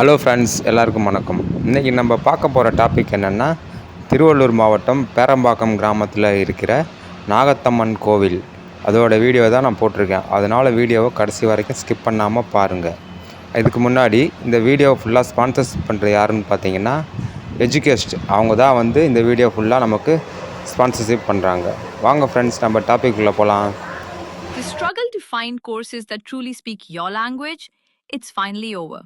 Hello friends, எல்லாருக்கும் வணக்கம். இன்றைக்கி நம்ம பார்க்க போகிற டாபிக் என்னென்னா, திருவள்ளூர் மாவட்டம் பேரம்பாக்கம் கிராமத்தில் இருக்கிற நாகத்தம்மன் கோவில். அதோட வீடியோ தான் நான் போட்டிருக்கேன். அதனால் வீடியோவை கடைசி வரைக்கும் ஸ்கிப் பண்ணாமல் பாருங்கள். இதுக்கு முன்னாடி இந்த வீடியோ ஃபுல்லாக ஸ்பான்சர்ஸ் பண்ணுற யாருன்னு பார்த்தீங்கன்னா எஜுகேஸ்ட். அவங்க தான் இந்த வீடியோ ஃபுல்லாக நமக்கு ஸ்பான்சர்ஷிப் பண்ணுறாங்க. வாங்க ஃப்ரெண்ட்ஸ், நம்ம டாபிக் உள்ள போகலாம். The struggle to find courses that truly speak your language, it's finally over.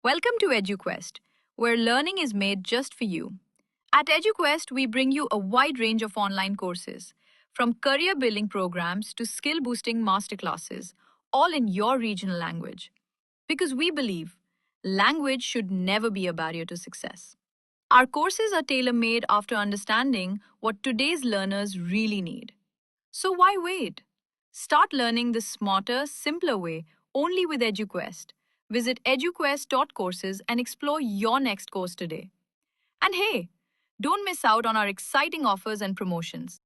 Welcome to EduQuest, where learning is made just for you. At EduQuest, we bring you a wide range of online courses, from career building programs to skill boosting masterclasses, all in your regional language. Because we believe language should never be a barrier to success. Our courses are tailor made after understanding what today's learners really need. So why wait? Start learning the smarter, simpler way only with EduQuest. Visit eduquest.courses and explore your next course today. And hey, don't miss out on our exciting offers and promotions.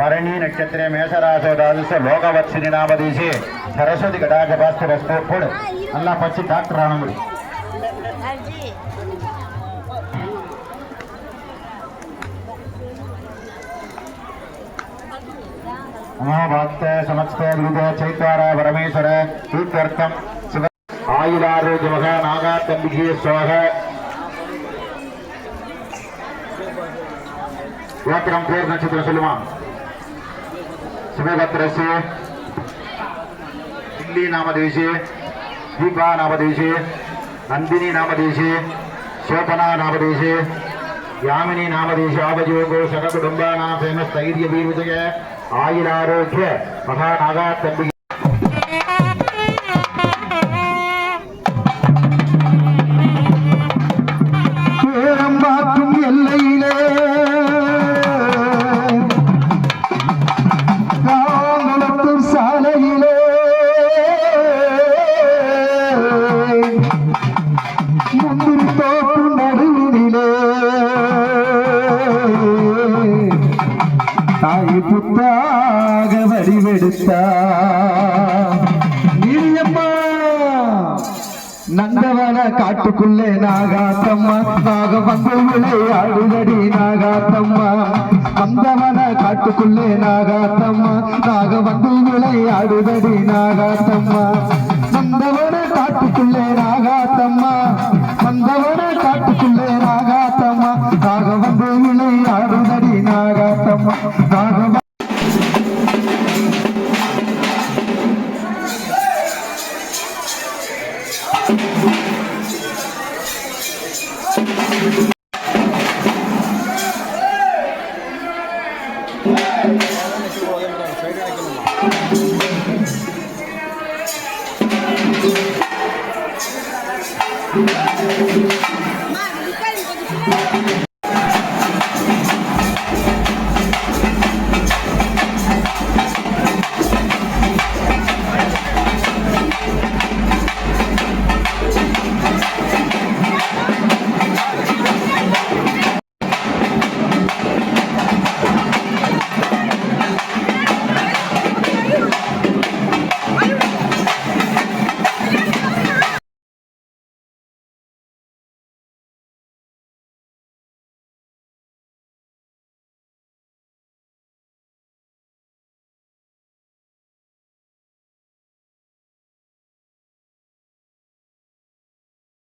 भरणी नक्षत्रे मेषराशोदादृश लोकवर्षिणी नामदेशे सरस्वती कटाक्षपास्थिरस्तु पुढ अल्ला पच्ची doctor राणमुडी महाभक्त समस्त विविध चैत्वार परमेश्वर तीर्थर्थम शिव आयुरारोग्यमः नागातंबिके स्वाहा व्याकरण पेर नक्षत्र सुलमा शिवभद्रस्य दिल्ली नामदेशे दीपा नामदेशे नंदिनी नामदेशे शोभना नामदेशे यामिनी नामदेशे आवयोगो सककुटुंबानां फेमस स्थैर्य वीरविजय आयुरारोग्य महानागातंबिके புத்தாக வடிவெடுத்தா நீரியம்மா நந்தவன காட்டுக்குள்ளே நாகாத்தம்மா நாக வந்து விளையாடுதடி நாகாத்தம்மா நந்தவன காட்டுக்குள்ளே நாகாத்தம்மா நாக வந்து விளையாடுதடி நாகாத்தம்மா நந்தவன காட்டுக்குள்ளே நாகாத்தம்மா நந்தவன காட்டுக்குள்ளே நாகாத்தம்மா நாக வந்து விளையாடுதடி நாகாத்தம்மா நாக